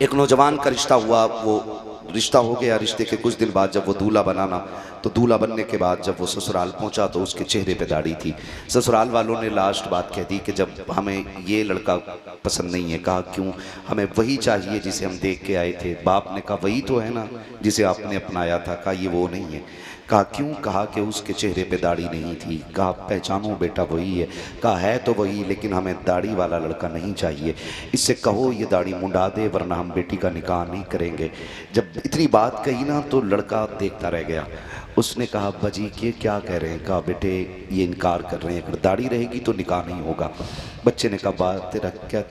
एक नौजवान का रिश्ता हुआ, वो रिश्ता हो गया। रिश्ते के कुछ दिन बाद जब वो दूल्हा बनाना, तो दूल्हा बनने के बाद जब वो ससुराल पहुंचा तो उसके चेहरे पे दाढ़ी थी। ससुराल वालों ने लास्ट बात कह दी कि जब हमें ये लड़का पसंद नहीं है। कहा क्यों? हमें वही चाहिए जिसे हम देख के आए थे। बाप ने कहा वही तो है ना जिसे आपने अपनाया था। कहा ये वो नहीं है। कहा क्यों? कहा कि उसके चेहरे पे दाढ़ी नहीं थी। कहा पहचानो बेटा वही है। कहा है तो वही, लेकिन हमें दाढ़ी वाला लड़का नहीं चाहिए। इससे कहो ये दाढ़ी मुंडा दे वरना हम बेटी का निकाह नहीं करेंगे। जब इतनी बात कही ना तो लड़का देखता रह गया। उसने कहा अब्बा जी के क्या कह रहे हैं? कहा बेटे ये इनकार कर रहे हैं, अगर दाढ़ी रहेगी तो निकाह नहीं होगा। बच्चे ने कहा बात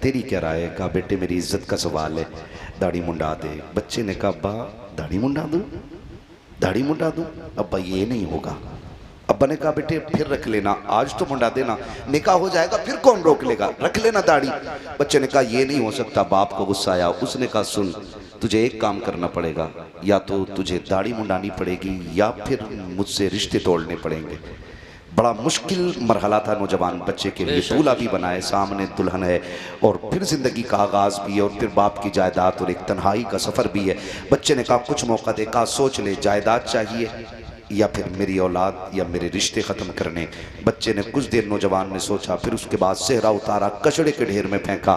तेरी क्या राय है? कहा बेटे मेरी इज्जत का सवाल है, दाढ़ी मुंडा दे। बच्चे ने कहा अब्बा दाढ़ी मुंडा दूँ? दाढ़ी मुंडा दूँ? अब्बा ये नहीं होगा। अब्बा ने कहा बेटे फिर रख लेना, आज तो मुंडा देना, निकाह हो जाएगा फिर कौन रोक लेगा, रख लेना दाढ़ी। बच्चे ने कहा ये नहीं हो सकता। बाप को गुस्सा आया। उसने कहा सुन तुझे एक काम करना पड़ेगा, या तो तुझे दाढ़ी मुंडानी पड़ेगी या फिर मुझसे रिश्ते तोड़ने पड़ेंगे। बड़ा मुश्किल मरहला था नौजवान बच्चे के लिए। दूल्हा भी बनाए, सामने दुल्हन है और फिर जिंदगी का आगाज भी है और फिर बाप की जायदाद और एक तन्हाई का सफर भी है। बच्चे ने कहा कुछ मौका दे। कहा सोच ले, जायदाद चाहिए या फिर मेरी औलाद या मेरे रिश्ते ख़त्म करने। बच्चे ने कुछ देर नौजवान ने सोचा, फिर उसके बाद सेहरा उतारा, कचड़े के ढेर में फेंका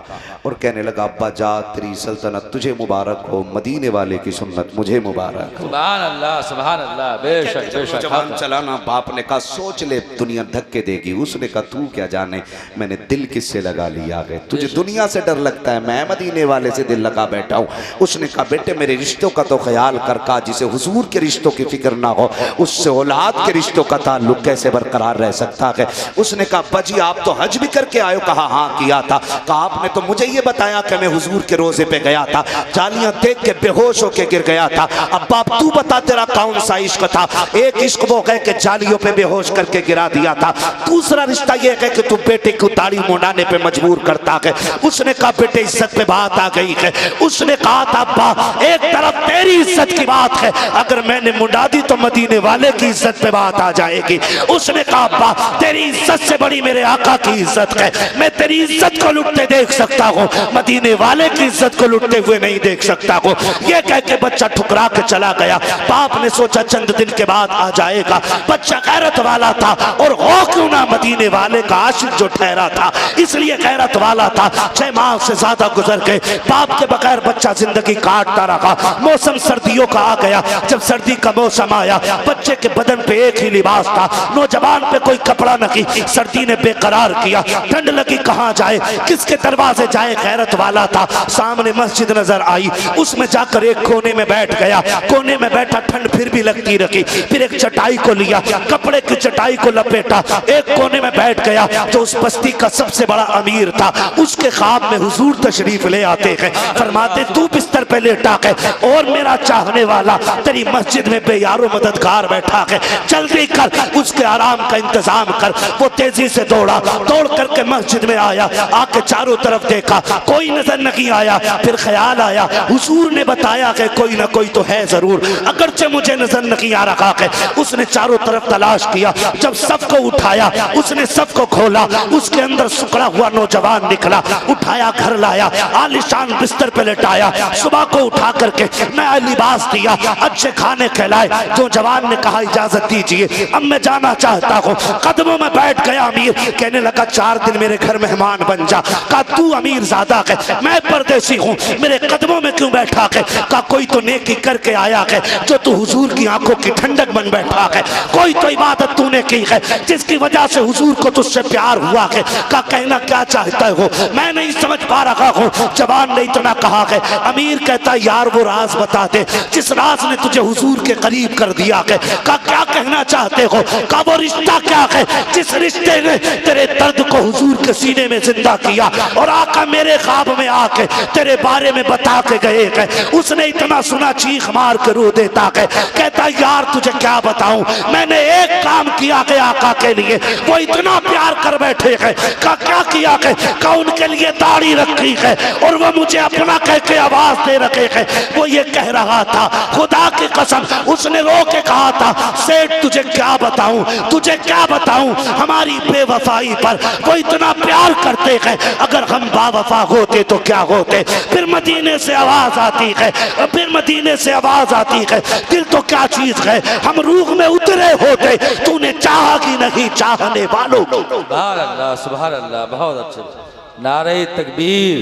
और कहने लगा अब्बा जा तेरी सल्तनत तुझे मुबारक हो, मदीने वाले की सुन्नत मुझे मुबारक हो। सुभान अल्लाह सुभान अल्लाह। बेशक बेशक। नौजवान चलाना। बाप ने कहा सोच ले दुनिया धक्के देगी। उसने कहा तू क्या जाने मैंने दिल किससे लगा लिया है, तुझे दुनिया से डर लगता है, मैं मदीने वाले से दिल लगा बैठा हूँ। उसने कहा बेटे मेरे रिश्तों का तो ख्याल कर। कहा जिसे हुजूर के रिश्तों की फिक्र ना हो उससे औलाद के रिश्तों का ताल्लुक कैसे बरकरार रह सकता है। उसने कहा अब्बा जी आप तो हज भी करके आए हो? कहा हाँ किया था। कहा आपने तो मुझे ये बताया कि मैं हुजूर के रोजे पे गया था, जालियां देख के बेहोश होके गिर गया था। अब्बा तू बता तेरा कौन सा इश्क था? एक इश्क वो है कि जालियों पे बेहोश करके गिरा दिया था, दूसरा रिश्ता ये है कि तू बेटे को दाढ़ी मुंडाने पे मजबूर करता है। उसने कहा बेटे इज्जत पे बात आ गई है। उसने कहा था अब्बा एक तरफ तेरी इज्जत की बात है, अगर मैंने मुंडा दी तो मदीने वाले की इज्जत पे बात आ जाएगी। उसने कहा अब्बा तेरी इज्जत से बड़ी मेरे आका की इज्जत है, मैं तेरी इज्जत को लुटते देख सकता हूँ, मदीने वाले की इज्जत को लुटते हुए नहीं देख सकता हूँ। ये कह के बच्चा ठुकरा के चला गया। बाप ने सोचा चंद दिन के बाद आ जाएगा। बच्चा गैरत वाला था और हो क्यों ना मदीने वाले का आशिक जो ठहरा था, इसलिए गैरत वाला था। 6 माह से ज्यादा गुजर गए, बाप के बगैर बच्चा जिंदगी काटता रहा। मौसम सर्दियों का आ गया। जब सर्दी का मौसम आया बच्चे के बदन पे एक ही लिबास था, नौजवान पे कोई कपड़ा नहीं। सर्दी ने बेकरार किया, ठंड लगी कहाँ जाए, किसके दरवाजे जाए। गैरत वाला था। सामने मस्जिद नजर आई, उसमें जाकर एक कोने में बैठ गया। कोने में बैठा, ठंड फिर भी लगती रही। फिर एक चटाई को लिया, कपड़े की चटाई को लपेटा, एक कोने में बैठ गया। जो उस बस्ती का सबसे बड़ा अमीर था, उसके ख्वाब में हुजूर तशरीफ ले आते हैं, फरमाते तू बिस्तर पे लेटा है और मेरा चाहने वाला तेरी मस्जिद में बेयारो मददगार बैठा है, जल्दी कर उसके आराम का इंतजाम कर। वो तेजी से दौड़ा, दौड़ करके मस्जिद में आया। आके चारों तरफ देखा, कोई नजर नहीं आया। फिर ख्याल आया हुजूर ने बताया कि कोई ना कोई तो है जरूर, अगरचे मुझे नजर नहीं आ रहा है। उसने चारों तरफ तलाश किया। जब सबको उठाया, उसने सबको खोला, उसके अंदर सुकड़ा हुआ नौजवान निकला। उठाया, घर लाया, आलिशान बिस्तर पे लेटाया। सुबह को उठा करके नया लिबास दिया, अच्छे खाने खिलाए। जो जवान ने कहा इजाजत दीजिए अब मैं जाना चाहता हूँ। कदमों में बैठ गया अमीर, कहने लगा 4 दिन मेरे घर मेहमान बन जा। कहा तू अमीर ज़्यादा है, मैं परदेसी हूँ, मेरे कदमों में क्यों बैठा है? कहा कोई तो नेकी करके आया है जो तू हुजूर की आंखों की ठंडक बन बैठा है, कोई तो इबादत तूने की है जिसकी वजह से हुजूर को तुझसे प्यार हुआ है। कहा कहना क्या चाहता हो, मैं नहीं समझ पा रहा हूँ। जवान ने इतना कहा है। अमीर कहता यार वो राज बता दे जिस राज ने तुझे हुजूर के करीब कर दिया है। कहा क्या कहना चाहते हो? कहा वो रिश्ता क्या है जिस रिश्ते ने तेरे दर्द को हुजूर के सीने में जिंदा किया और आका मेरे ख्वाब में आके तेरे बारे में बता के गए हैं। उसने इतना सुना चीख मार के रो देता है। कहता यार तुझे क्या बताऊं, मैंने एक काम किया है आका के लिए, वो इतना प्यार कर बैठे हैं। कहा क्या किया है? कहा उनके लिए दाढ़ी रखी है और वो मुझे अपना कह के आवाज दे रखे हैं। वो ये कह रहा था खुदा की कसम, उसने रो के कहा था, सेठ तुझे क्या बताऊं, तुझे क्या बताऊं, हमारी बेवफाई पर वो इतना प्यार करते हैं, अगर हम बावफा होते तो क्या होते। फिर मदीने से आवाज आती है, फिर मदीने से आवाज आती है, दिल तो क्या चीज है, हम रूह में उतरे होते, तूने चाहा कि नहीं चाहने वालों को। सुभान अल्लाह, सुभान अल्लाह, बहुत अच्छे। नारे तकबीर,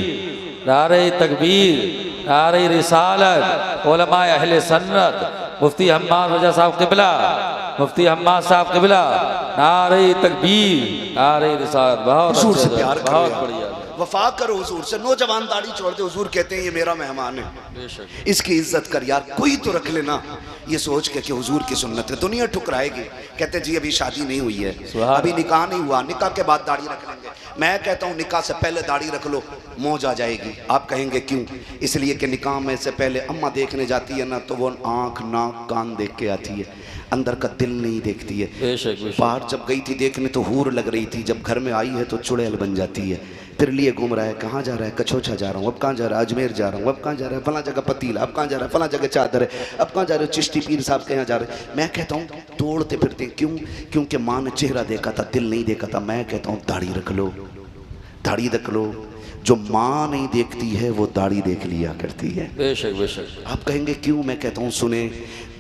नारे तकबीर, नारे रिसालत, उलमा अहले सन्नत, मुफ्ती हम्माद रजा साहब क़िबला, मुफ्ती हम्माद साहब क़िबला, नारे तकबीर, नारे रिसालत। बहुत हुजूर से अच्छे, प्यार करो बहुत यार, बढ़िया। वफा करो हुजूर से। नौजवान दाढ़ी छोड़ दे, हुजूर कहते हैं ये मेरा मेहमान है, बेशक। इसकी इज्जत कर यार, कोई तो रख लेना, ये सोच के कि हुजूर की सुन्नत है। दुनिया ठुकराएगी, कहते जी अभी शादी नहीं हुई है, अभी निकाह नहीं हुआ, निकाह के बाद दाढ़ी रख लेंगे। मैं कहता हूँ निकाह से पहले दाढ़ी रख लो, मौज आ जाएगी। आप कहेंगे क्यों? इसलिए कि निकाह में से पहले अम्मा देखने जाती है ना, तो वो आँख नाक कान देख के आती है, अंदर का दिल नहीं देखती है। बेशक, बेशक। बाहर जब गई थी देखने तो हूर लग रही थी, जब घर में आई है तो चुड़ैल बन जाती है। फिर लिए घूम रहा है, कहाँ जा रहा है, कछोछा जा रहा हूँ, अब कहाँ जा रहा है, अजमेर जा रहा हूँ, अब कहाँ जा रहा है, फला जगह पतीला, अब कहाँ जा रहा है, फला जगह चादर है, अब कहाँ जा रहे हो, चिश्ती पीर साहब के यहाँ जा रहे हैं। मैं कहता हूँ तोड़ते फिरते क्यों? क्योंकि माँ ने चेहरा देखा था, दिल नहीं देखा था। मैं कहता हूँ दाढ़ी रख लो, दाढ़ी रख लो। जो माँ नहीं देखती है वो दाढ़ी देख लिया करती है। बेशक, बेशक। आप कहेंगे क्यों? मैं कहता हूँ सुने,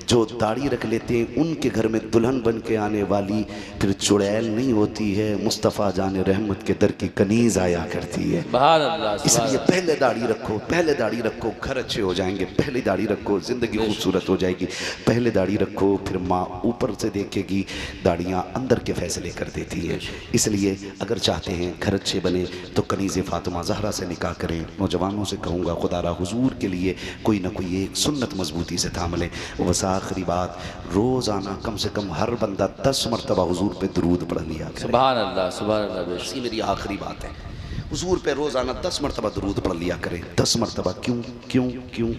जो दाढ़ी रख लेते हैं उनके घर में दुल्हन बन के आने वाली फिर चुड़ैल नहीं होती है, मुस्तफ़ा जाने रहमत के दर की कनीज आया करती है। सुभान अल्लाह, इसलिए पहले दाढ़ी रखो, पहले दाढ़ी रखो, घर अच्छे हो जाएंगे। पहले दाढ़ी रखो, ज़िंदगी खूबसूरत हो जाएगी। पहले दाढ़ी रखो, फिर माँ ऊपर से देखेगी, दाढ़ियाँ अंदर के फैसले कर देती है। इसलिए अगर चाहते हैं घर अच्छे बने तो कनीज़ फ़ातिमा ज़हरा से निकाह करें। नौजवानों से कहूँगा खुदारा हुजूर के लिए कोई ना कोई एक सुन्नत मजबूती से थाम लें। बस आखिरी बात, रोज़ाना कम से कम हर बंदा 10 मरतबा हुजूर पे दरूद पढ़ लिया करे। सुभान अल्लाह, सुभान अल्लाह। बेशक। ये मेरी आखिरी बात है, हुजूर पे रोज़ाना 10 मरतबा दरूद पढ़ लिया करें। 10 मरतबा क्यों क्यों क्यों?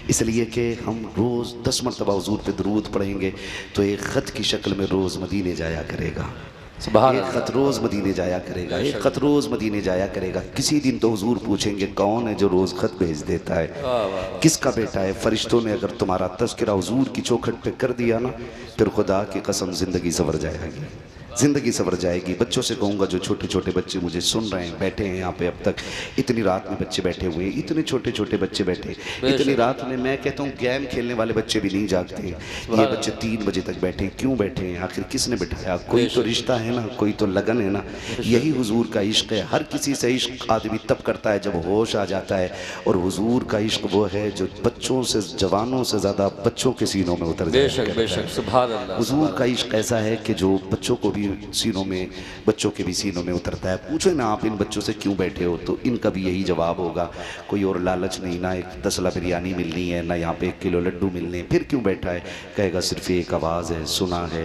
इसलिए कि हम रोज़ 10 मरतबा हुजूर पे दरूद पढ़ेंगे तो एक ख़त की शक्ल में रोज़ मदीने जाया करेगा। सुभान एक ख़त रोज़ मदीने जाया करेगा, एक ख़त रोज़ मदीने जाया करेगा। किसी दिन तो हुजूर पूछेंगे कौन है जो रोज़ ख़त भेज देता है, किसका बेटा है? फरिश्तों ने अगर तुम्हारा तज़किरा हुजूर की चौखट पे कर दिया ना, फिर खुदा की कसम ज़िंदगी संवर जाएगी, ज़िंदगी संवर जाएगी। बच्चों से कहूँगा, जो छोटे छोटे बच्चे मुझे सुन रहे हैं, बैठे हैं यहाँ पे, अब तक इतनी रात में बच्चे बैठे हुए हैं, इतने छोटे छोटे बच्चे बैठे, इतनी रात में मैं कहता हूँ गेम खेलने वाले बच्चे भी नहीं जागते हैं। ये बच्चे 3 बजे तक बैठे हैं, क्यों बैठे हैं? आखिर किसने बिठाया? कोई तो रिश्ता है ना, कोई तो लगन है ना। यही हुजूर का इश्क है। हर किसी से इश्क आदमी तब करता है जब होश आ जाता है, और हुजूर का इश्क वो है जो बच्चों से, जवानों से ज़्यादा बच्चों के सीनों में उतर जाता है। बेशक, बेशक। सुभान अल्लाह। हुजूर का इश्क ऐसा है कि जो बच्चों को भी सीनों में, बच्चों के भी सीनों में उतरता है। पूछो ना आप इन बच्चों से क्यों बैठे हो, तो इनका भी यही जवाब होगा, कोई और लालच नहीं, ना एक 10 बिरयानी मिलनी है, ना यहाँ पे 1 किलो लड्डू मिलने। फिर क्यों बैठा है? कहेगा सिर्फ एक आवाज़ है, सुना है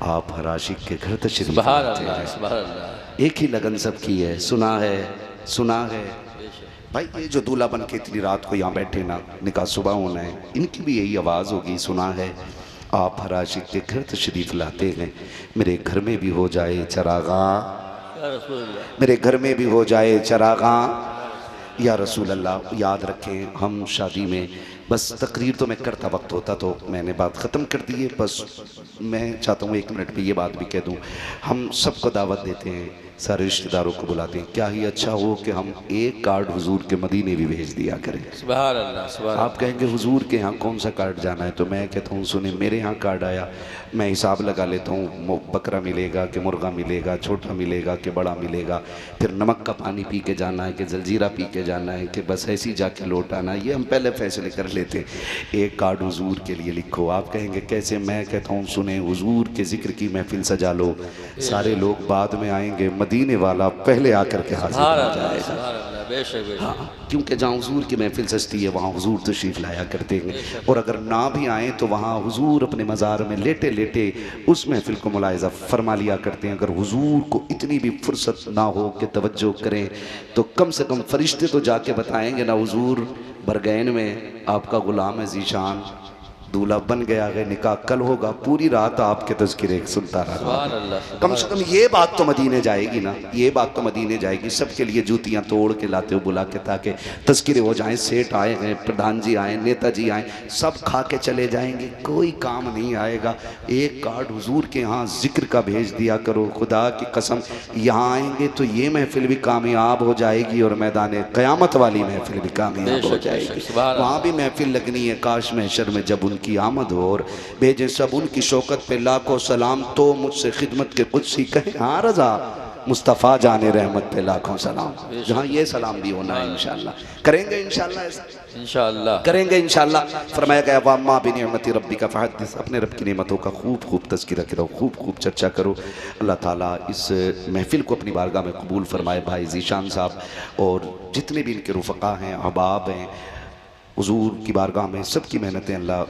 आप हर आशिक के घर तशरीफ सुभान लाते अल्लाह, हैं। सुभान अल्लाह। एक ही लगन सबकी है, सुना है, सुना है। भाई ये जो दूल्हा बन के इतनी रात को यहाँ बैठे ना, निकाह सुबह होना है, इनकी भी यही आवाज़ होगी, सुना है आप हर आशिक के घर तशरीफ़ लाते हैं। मेरे घर में भी हो जाए चरागा, मेरे घर में भी हो जाए चरागा, या रसूल अल्लाह। याद रखें, हम शादी में, बस तकरीर तो मैं करता वक्त होता तो मैंने बात ख़त्म कर दी है, बस मैं चाहता हूँ 1 मिनट में ये बात भी कह दूँ। हम सबको दावत देते हैं, सारे रिश्तेदारों को बुलाते हैं। क्या ही अच्छा हो कि हम एक कार्ड हुजूर के मदीने भी भेज दिया करें। सुभान अल्लाह, सुभान। आप कहेंगे हुजूर के यहाँ कौन सा कार्ड जाना है, तो मैं कहता हूँ सुने, मेरे यहाँ कार्ड आया, मैं हिसाब लगा लेता हूँ, बकरा मिलेगा कि मुर्गा मिलेगा, छोटा मिलेगा कि बड़ा मिलेगा, फिर नमक का पानी पी के जाना है कि जलजीरा पी के जाना है कि बस ऐसे ही जाके लौट आना है, ये हम पहले फैसले कर लेते हैं। एक कार्ड हुजूर के लिए लिखो। आप कहेंगे कैसे? मैं कहता हूँ सुने, हुजूर के जिक्र की महफिल सजा लो, सारे लोग बाद में आएंगे, मदीने वाला पहले आकर के हाजिर हो जाएगा। बेशक, बेशक। हाँ, क्योंकि जहाँ हुजूर की महफिल सजती है वहाँ हुजूर तशरीफ़ लाया करते हैं, और अगर ना भी आएँ तो वहाँ हुजूर अपने मज़ार में लेटे लेटे उस महफिल को मुलाहिज़ा फरमा लिया करते हैं। अगर हुजूर को इतनी भी फुर्सत ना हो कि तवज्जो करें तो कम से कम फरिश्ते तो जाके बताएंगे ना, हुजूर बरगैन में आपका ग़ुलाम है ज़ीशान, दूल्हा बन गया है, निकाह कल होगा, पूरी रात आपके तज़किरे सुनता रहा। सुभान अल्लाह, कम से कम ये बात तो मदीने जाएगी ना, ये बात तो मदीने जाएगी। सबके लिए जूतियाँ तोड़ के लाते हो बुला के, ताकि तज़किरे हो जाएं। सेठ आए हैं, प्रधान जी आए, नेताजी आए, सब खा के चले जाएंगे, कोई काम नहीं आएगा। एक कार्ड हुजूर के यहाँ जिक्र का भेज दिया करो, खुदा की कसम यहाँ आएंगे तो ये महफिल भी कामयाब हो जाएगी और मैदान क़यामत वाली महफिल भी कामयाब हो जाएगी। वहाँ भी महफिल लगनी है। काश महशर में जब की आमद हो और भेजें सब उनकी शौकत पे लाखों सलाम, तो मुझसे खिदमत के कुछ ही कहे हाँ रजा, मुस्तफ़ा जाने रहमत पे लाखों सलाम। जहाँ ये सलाम भी होना है इंशाअल्लाह, करेंगे इंशाअल्लाह, ऐसा इंशाअल्लाह करेंगे इंशाअल्लाह। फरमाया गया वाम्मा बिनिअमति रब्बिका फहद्दिस, अपने रब की नेमतों का खूब खूब तज़किरा करो, खूब खूब चर्चा करो। अल्लाह ताला इस महफिल को अपनी बारगाह में कबूल फरमाए। भाई ज़ीशान साहब और जितने भी इनके रुफ़क़ा हैं, अहबाब हैं, हुजूर की बारगाह में सबकी मेहनतें अल्लाह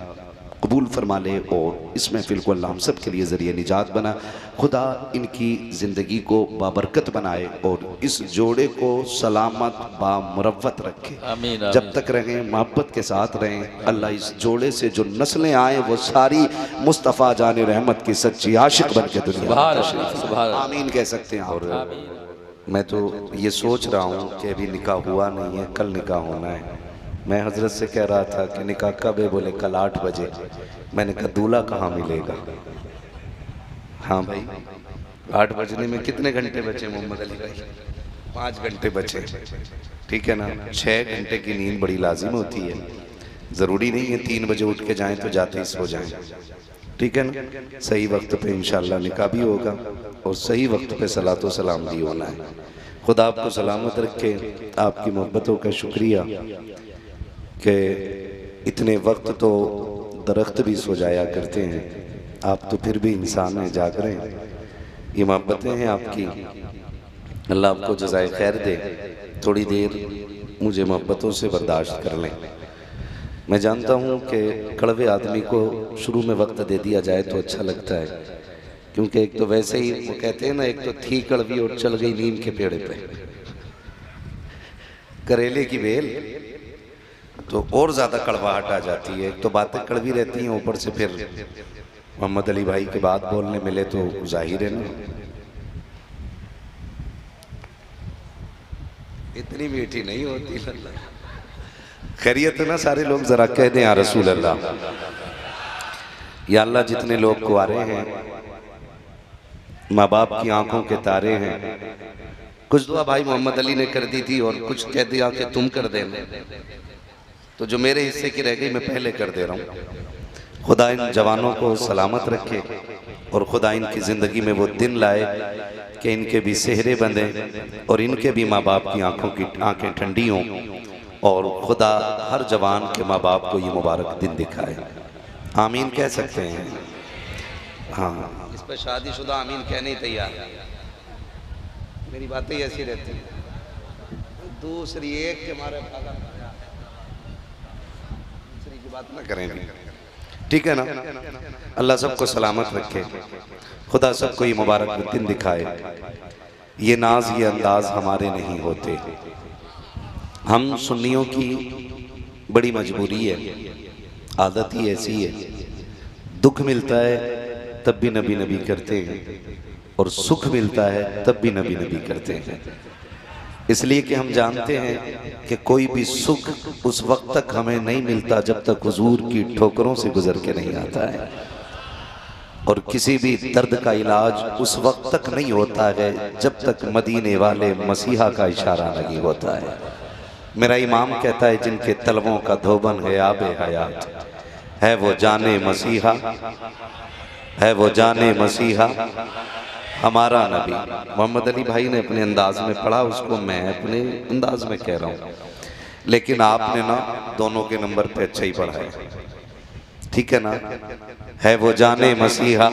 कबूल फरमा ले और इस महफिल को अल्लाह हम सब के लिए ज़रिए निजात बना। खुदा इनकी ज़िंदगी को बाबरकत बनाए और इस जोड़े को सलामत बामुरव्वत रखे। आमीन, जब तक रहें मोहब्बत के साथ रहें। अल्लाह इस जोड़े से जो नस्लें आए वो सारी मुस्तफ़ा जाने रहमत की सच्ची आशिक बन के दुनिया में तशरीफ़ लाए। आमीन कह सकते हैं। और मैं तो ये सोच रहा हूँ कि अभी निकाह हुआ नहीं है, कल निकाह होना है। मैं हजरत से कह रहा था कि निकाह कब है, बोले कल 8 बजे। मैंने कहा दूल्हा कहाँ मिलेगा? हाँ भाई 8 बजने में कितने घंटे बचे मोहम्मद अली भाई? 5 घंटे बचे, ठीक है ना। 6 घंटे की नींद बड़ी लाजिम होती है, ज़रूरी नहीं है 3 बजे उठ के जाएं तो जाते ही सो जाएं, ठीक है ना। सही वक्त पे इंशाअल्लाह निकाह भी होगा और सही वक्त पे सलातो सलाम भी होना है। खुदा आपको सलामत रखे। आपकी मोहब्बतों का शुक्रिया कि इतने वक्त तो दरख्त भी सो जाया करते हैं, आप तो फिर भी इंसान हैं, जाग रहे हैं। ये मोहब्बतें हैं आपकी, अल्लाह आपको जज़ाए खैर दे। थोड़ी देर मुझे मोहब्बतों से बर्दाश्त कर लें। मैं जानता हूँ कि कड़वे आदमी को शुरू में वक्त दे दिया जाए तो अच्छा लगता है, क्योंकि एक तो वैसे ही वो कहते हैं ना, एक तो थी कड़वी और चल गई नीम के पेड़ पे, करेले की बेल, तो और ज़्यादा कड़वाहट आ जाती है। एक तो बातें कड़वी रहती हैं, ऊपर से फिर मोहम्मद अली भाई की बात बोलने मिले तो जाहिर है ना, इतनी मीठी नहीं होती। खैरियत है ना सारे लोग? ज़रा कह दें या रसूल अल्लाह। या अल्लाह जितने लोग कुंवारे हैं, माँ बाप की आंखों के तारे हैं, कुछ दुआ भाई मोहम्मद अली ने कर दी थी और कुछ कह दिया कि तुम कर देना, तो जो मेरे हिस्से की रह गई मैं पहले कर दे रहा हूँ। खुदा इन जवानों को सलामत रखे और खुदा इनकी ज़िंदगी में वो दिन लाए कि इनके भी सेहरे बंधे और इनके भी माँ बाप की आंखों की आंखें ठंडी हों और खुदा हर जवान के माँ बाप को ये मुबारक दिन दिखाए। आमीन कह सकते हैं? हाँ, इस पर शादीशुदा आमीन कहने ही तैयार। मेरी बातें ऐसी रहती हैं, दूसरी एक के मारे दूसरी की बात ना करें, ठीक है ना। अल्लाह सबको सलामत रखे, खुदा सबको ये मुबारक दिन दिखाए। ये नाज ये अंदाज हमारे नहीं होते, हम सुन्नियों की बड़ी मजबूरी है, आदत ही ऐसी है। दुख मिलता है तब भी नबी नबी करते हैं और सुख मिलता है तब भी नबी नबी करते हैं, इसलिए कि हम जानते हैं कि कोई भी सुख उस वक्त तक हमें नहीं मिलता जब तक हुजूर की ठोकरों से गुजर के नहीं आता है, और किसी भी दर्द का इलाज उस वक्त तक नहीं होता है जब तक मदीने वाले मसीहा का इशारा नहीं होता है। मेरा इमाम कहता है जिनके तलवों का धोबन है आबे हयात, है वो जाने मसीहा, है वो जाने मसीहा हमारा नबी। मोहम्मद अली भाई ने अपने अंदाज में पढ़ा, उसको मैं अपने अंदाज में कह रहा हूँ, लेकिन आपने ना दोनों के नंबर पे अच्छा ही पढ़ा है, ठीक है ना। है वो जाने मसीहा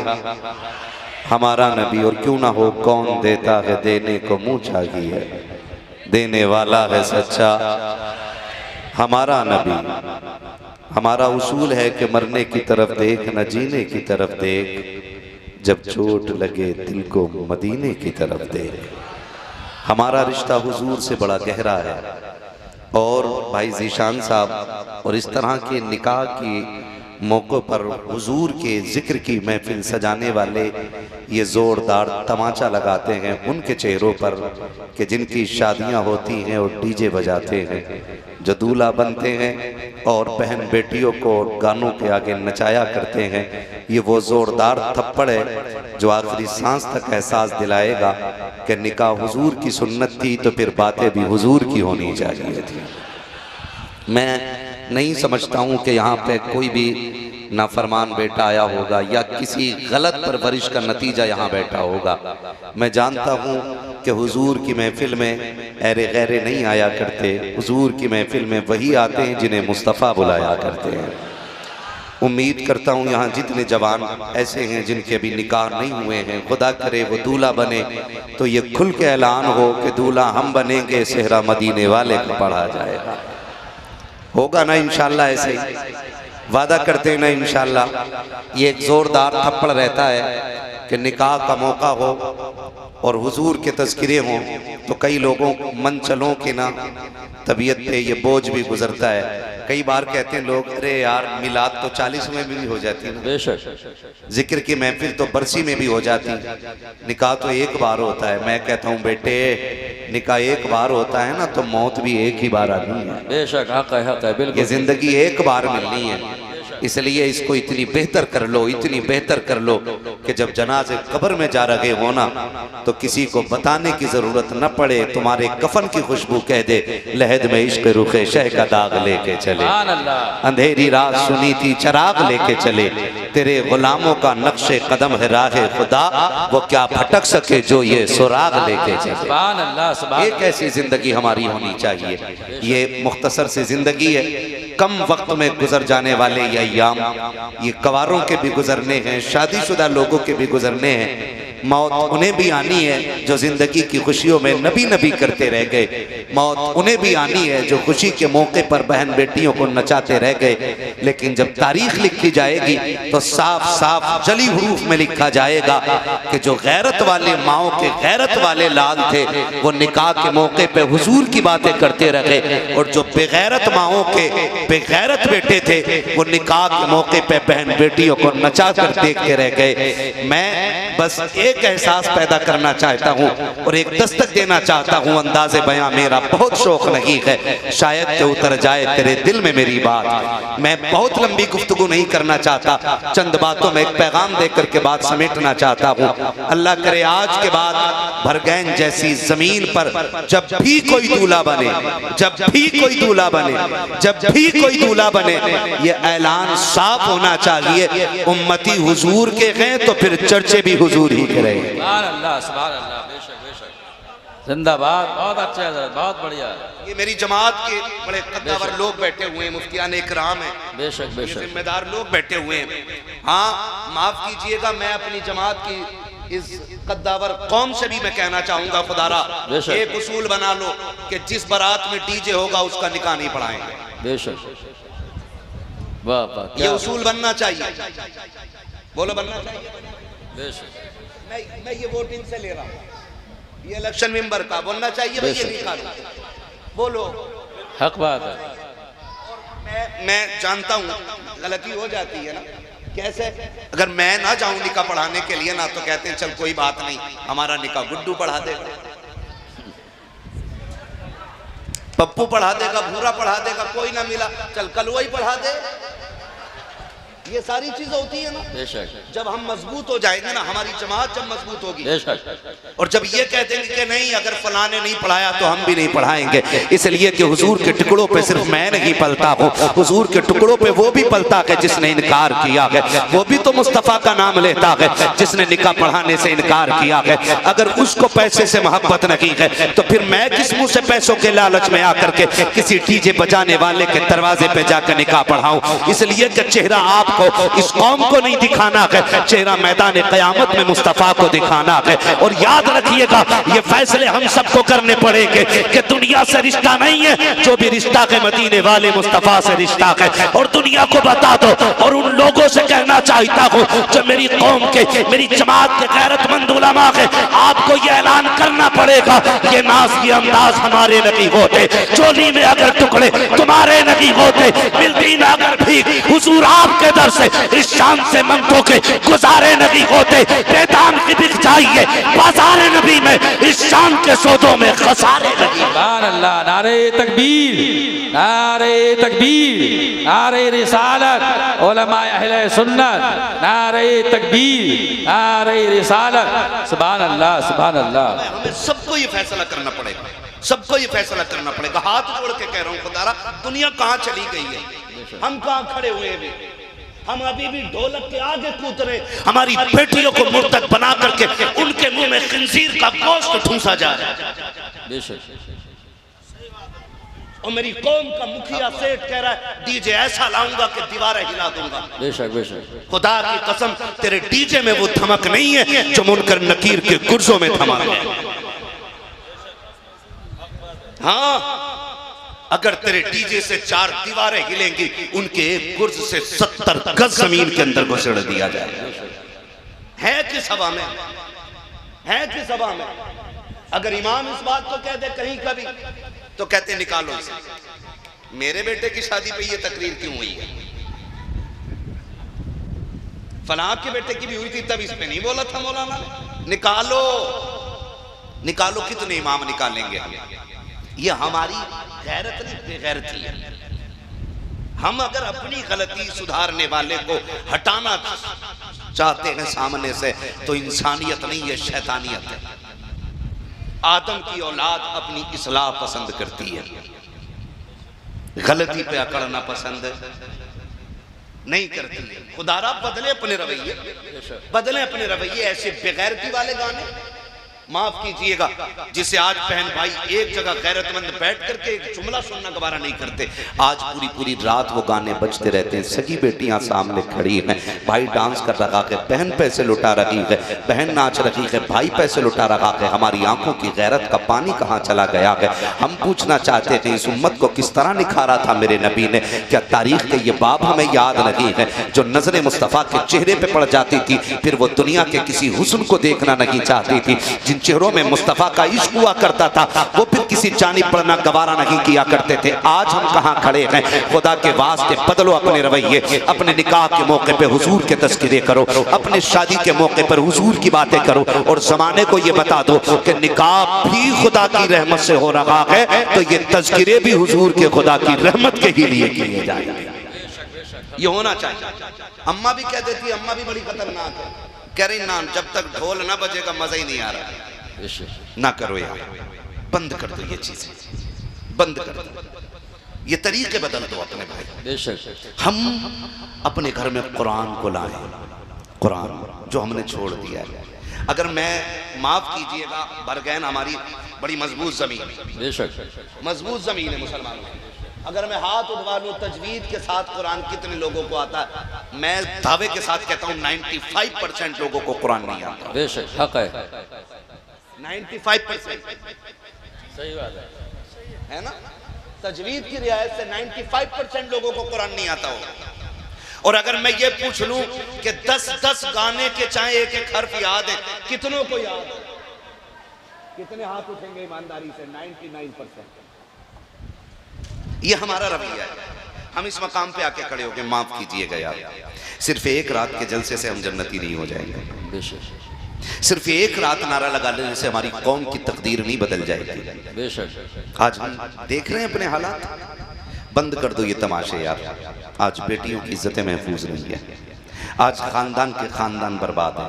हमारा नबी, और क्यों ना हो कौन देता है देने को मुँह चाही है, देने वाला है सच्चा हमारा नबी। हमारा उसूल है कि मरने की तरफ देख न जीने की तरफ देख, जब चोट लगे दिल को मदीने की तरफ देख। हमारा रिश्ता हुजूर से बड़ा गहरा है। और भाई ज़ीशान साहब और इस तरह के निकाह की मौक़ों पर हुजूर के ज़िक्र की महफिल सजाने वाले ये ज़ोरदार तमाचा लगाते हैं उनके चेहरों पर कि जिनकी शादियां होती हैं और डीजे बजाते हैं, जो दूल्हा बनते हैं और बहन बेटियों को गानों के आगे नचाया करते हैं। ये वो ज़ोरदार थप्पड़ है जो आखिरी सांस तक एहसास दिलाएगा कि निकाह हुजूर की सुन्नत थी तो फिर बातें भी हुजूर की होनी चाहिए थी। मैं नहीं समझता हूँ कि यहाँ पे कोई भी नाफरमान बेटा आया होगा या किसी गलत परवरिश का नतीजा यहाँ बैठा होगा। मैं जानता हूँ कि हुजूर की महफिल में ऐरे गैरे नहीं आया करते, हुजूर की महफिल में वही आते हैं जिन्हें मुस्तफ़ा बुलाया करते हैं। उम्मीद करता हूँ यहाँ जितने जवान ऐसे हैं जिनके अभी निकाह नहीं हुए हैं, खुदा करे वो दूल्हा बने तो ये खुल के ऐलान हो कि दूल्हा हम बनेंगे, सेहरा मदीने वाले को पढ़ा जाएगा। होगा ना इंशाल्लाह, ऐसे ही वादा करते हैं ना इंशाल्लाह। ये एक जोरदार थप्पड़ रहता है कि निकाह का मौका हो और हुजूर के तज़किरे हों तो कई लोगों मन चलों के ना तबीयत पे ये बोझ भी गुजरता है। कई बार कहते हैं लोग, अरे यार मिलाद तो 40 में भी हो जाती है ना, बेशक जिक्र की महफिल तो बरसी में भी हो जाती, निकाह तो एक बार होता है। मैं कहता हूँ बेटे, निकाह एक बार होता है ना तो मौत भी एक ही बार आनी है। बेशक हक है, बिल्कुल। ये जिंदगी एक बार मिलनी है, इसलिए इसको इतनी बेहतर कर लो, इतनी बेहतर कर लो कि जब जनाजे कब्र में जा रहे हो ना तो किसी को बताने की जरूरत न पड़े, तुम्हारे कफन की खुशबू कह दे, लहद में इश्क रुखे शह का दाग लेके चले, अंधेरी रात सुनी थी चराग लेके चले, तेरे गुलामों का नक्शे कदम है राहे खुदा, वो क्या भटक सके जो ये सुराग लेके चले। एक ऐसी जिंदगी हमारी होनी चाहिए। ये मुख्तसर सी जिंदगी है, कम वक्त में गुजर जाने वाले ये अय्याम, ये कवारों के भी गुजरने हैं, शादीशुदा लोगों के भी गुजरने हैं। मौत उन्हें भी आनी है जो जिंदगी की खुशियों में नबी नबी करते रह गए, मौत उन्हें भी आनी है जो खुशी के मौके पर बहन बेटियों को नचाते रह गए। लेकिन जब तारीख लिखी जाएगी तो साफ साफ जली हरूफ में लिखा जाएगा कि जो गैरत वाले माओ के गैरत वाले लाल थे वो निकाह के मौके पे हुजूर की बातें करते रहे, और जो बेगैरत माओ के बेगैरत बेटे थे वो निकाह के मौके पे बहन बेटियों को नचा कर देखते रह गए। मैं बस एक एहसास पैदा करना चाहता हूँ और एक दस्तक देना चाहता हूँ। अंदाज़े बयां मेरा बहुत शौक नहीं है, शायद के उतर जाए तेरे दिल में मेरी बात। मैं बहुत लंबी गुफ्तगू नहीं करना चाहता, चंद बातों में एक पैगाम देकर के बात समेटना चाहता हूँ। अल्लाह करे आज के बाद भरगैन जैसी जमीन पर जब भी कोई दूल्हा बने, जब भी कोई दूल्हा बने, जब भी कोई दूल्हा बने, ये ऐलान साफ होना चाहिए, उम्मती हुजूर के हैं तो फिर चर्चे भी हुजूर ही करें। सुभान अल्लाह, सुभान अल्लाह, बेशक बेशक, जिंदाबाद। बहुत अच्छा है, बहुत बढ़िया। ये मेरी जमात के बड़े कद्दावर लोग बैठे हुए हैं, मुफ्तियान इकराम हैं, बेशक बेशक, जिम्मेदार लोग बैठे हुए हैं। हाँ माफ कीजिएगा, मैं अपनी जमात की इस कद्दावर कौम से भी मैं कहना चाहूंगा, खुदारा एक उसूल बना लो कि जिस बारात में डीजे होगा उसका निकाह नहीं पढ़ाएंगे। बेशक, वाह वाह, ये उसूल बनना चाहिए। बोलो बनना चाहिए। बेशक, मैं ये वोटिंग से ले रहा हूँ, ये इलेक्शन मेंबर का बनना चाहिए भाई, ये निकालो, बोलो, हक बात है। और मैं जानता हूँ गलती हो जाती है ना, कैसे अगर मैं ना जाऊं निकाह पढ़ाने के लिए ना तो कहते हैं चल कोई बात नहीं, हमारा निकाह गुड्डू पढ़ा देगा, पप्पू पढ़ा देगा, भूरा पढ़ा देगा, कोई ना मिला चल कल वही पढ़ा दे। ये सारी चीजें होती है ना। बेशक, जब हम मजबूत हो जाएंगे ना, हमारी जमात जब मजबूत होगी, बेशक, और जब ये कह देंगे कि नहीं अगर फलां ने नहीं पढ़ाया तो हम भी नहीं पढ़ाएंगे, इसलिए कि हुजूर के टुकड़ों पे सिर्फ मैं नहीं पलता हूँ, हुजूर के टुकड़ों पे वो भी पलता है जिसने इनकार किया है, वो भी तो मुस्तफ़ा का नाम लेता है जिसने निकाह पढ़ाने से इनकार किया है। अगर उसको पैसे से मोहब्बत नहीं है तो फिर मैं किस मुंह से पैसों के लालच में आकर के किसी डीजे बजाने वाले के दरवाजे पे जाकर निकाह पढ़ाऊं। इसलिए कि चेहरा आप इस कौम को नहीं दिखाना है, चेहरा मैदान क़यामत में मुस्तफ़ा को दिखाना है। और याद रखिएगा ये फैसले हम सबको करने पड़ेंगे कि दुनिया से रिश्ता नहीं है, जो भी रिश्ता है मदीने वाले मुस्तफ़ा से रिश्ता है। और दुनिया को बता दो, और उन लोगों से कहना चाहता हूँ जो मेरी कौम के, मेरी जमात के गैरतमंद उलमा है, आपको ये ऐलान करना पड़ेगा ये नाज की अंदाज हमारे नहीं होते, चोली में अगर टुकड़े तुम्हारे नहीं होते, मिलती में अगर भीख हुजूर आपके दर से इस शान से मंगतों के गुजारे नहीं होते। बेदाम की बिक जाइए बाजार नबी में, इस शान के सौदों में खसारे नहीं। सुभान अल्लाह। नारे तकबीर, नारे तकबीर, नारे रिसालत, उलमाए अहले सुन्नत, नारे तकबीर, नारे रिसालत। सुभान अल्लाह, सुभान अल्लाह। हमें सबको ये फैसला करना पड़ेगा, सबको ये फैसला करना पड़ेगा। हाथ जोड़ के कह रहा हूँ खुदारा, दुनिया कहाँ चली गई है, हम कहाँ खड़े हुए हैं? हम अभी भी ढोलक के आगे कूद रहे। हमारी बेटियों को मुर्तद बना करके उनके मुंह में खिंजीर का गोश्त ठूंसा जा रहा है। और मेरी कौम का मुखिया सेठ कह रहा है डीजे ऐसा लाऊंगा कि दीवारें हिला दूंगा। बेशक बेशक। खुदा की कसम तेरे डीजे में वो धमक नहीं है जो मुनकर नकीर के गुर्जों में धमक है। हाँ, अगर तेरे डीजे से 4 दीवारें हिलेंगी, उनके एक गुर्ज से 70 गज जमीन के अंदर घुसेड़ दिया जाएगा। है किस हवा में, है किस हवा में? अगर इमाम इस बात को कह दे कहीं कभी तो कहते निकालो इसे। मेरे बेटे की शादी पे ये तकरीर क्यों हुई है? फलां के बेटे की भी हुई थी, तब इस पे नहीं बोला था मौलाना ने। निकालो, निकालो। कितने इमाम निकालेंगे? ये हमारी गैरत नहीं, बेगैरती है। हम अगर अपनी गलती सुधारने वाले को हटाना चाहते हैं सामने से, तो इंसानियत नहीं, ये शैतानियत है। आदम की औलाद अपनी इस्लाह पसंद करती है, गलती पे अकड़ना पसंद नहीं करती है। खुदारा बदले अपने रवैये, बदले अपने रवैये। ऐसे बेगैरती वाले गाने माफ कीजिएगा, जिसे आज बहन भाई एक जगह गैरतमंद बैठ करके एक जुमला सुनना गवारा नहीं करते। आज पूरी पूरी रात वो गाने बजते रहते हैं। सगी बेटियां सामने खड़ी हैं, भाई डांस कर रहा है, बहन पैसे लुटा रही है, बहन नाच रही है, भाई पैसे लुटा रहा है। हमारी आंखों की गैरत का पानी कहाँ चला गया है? हम पूछना चाहते थे इस उम्मत को किस तरह निखारा था मेरे नबी ने। क्या तारीख के ये बाब हमें याद नहीं है जो नजर मुस्तफ़ा के चेहरे पे पड़ जाती थी, फिर वो दुनिया के किसी हुस्न को देखना नहीं चाहती थी। जिन चेहरों में मुस्तफा का इश्क हुआ करता था, वो फिर किसी जानिब पढ़ना गवारा नहीं किया करते थे। आज हम कहाँ खड़े हैं? खुदा के वास्ते बदलो अपने रवैये। अपने निकाह के मौके पे हुजूर के तज़किरे करो, अपने शादी के मौके पर हुजूर की बातें करो, और जमाने को ये बता दो कि निकाह भी खुदा की रहमत से हो रहा है, तो ये तज़किरे भी हुजूर के खुदा की रहमत के ही लिए किए जाएंगे। ये होना चाहिए। अम्मा भी कह देती है, अम्मा भी बड़ी खतरनाक है, कह रही ना जब तक ढोल ना बजेगा मजा ही नहीं आ रहा। ना करो यार, बंद कर दो ये चीजें, बंद कर दो, ये तरीके बदल दो अपने भाई। हम अपने घर में कुरान को लाएं, कुरान जो हमने छोड़ दिया है। अगर मैं माफ कीजिएगा, बरगैन हमारी बड़ी मजबूत जमीन, मजबूत जमीन है मुसलमानों की। अगर मैं हाथ उठवा लूं तजवीद के साथ कुरान कितने लोगों को आता है? मैं दावे के साथ कहता हूं 95% लोगों को कुरान नहीं आता। बेशक हक है, 95%। सही बात है ना? तजवीद की रियायत से 95% लोगों को कुरान नहीं आता होगा। और अगर मैं ये पूछ लूं कि 10-10 गाने के चाहे एक एक हर्फ याद है, कितनों को याद है? कितने हाथ उठेंगे ईमानदारी से? 99%। ये हमारा रवैया है। हम इस मकाम पे आके खड़े हो गए, माफ कीजिएगा यार, सिर्फ एक रात के जलसे से हम जन्नती नहीं हो जाएंगे। सिर्फ एक रात नारा लगा लेने से हमारी कौम की तकदीर नहीं बदल जाएगी। बेशक। आज हम देख रहे हैं अपने हालात, बंद कर दो ये तमाशे यार। आज बेटियों की इज्जतें महफूज नहीं है, आज खानदान के खानदान बर्बाद है,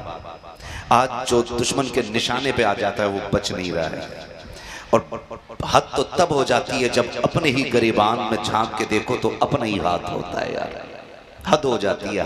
आज जो दुश्मन के निशाने पे आ जाता है वो बच नहीं रहा है। और हद तो तब हो जाती है जब अपने ही गरिबान में झांक के देखो तो अपना ही हाथ होता है यार। हद हो जाती है,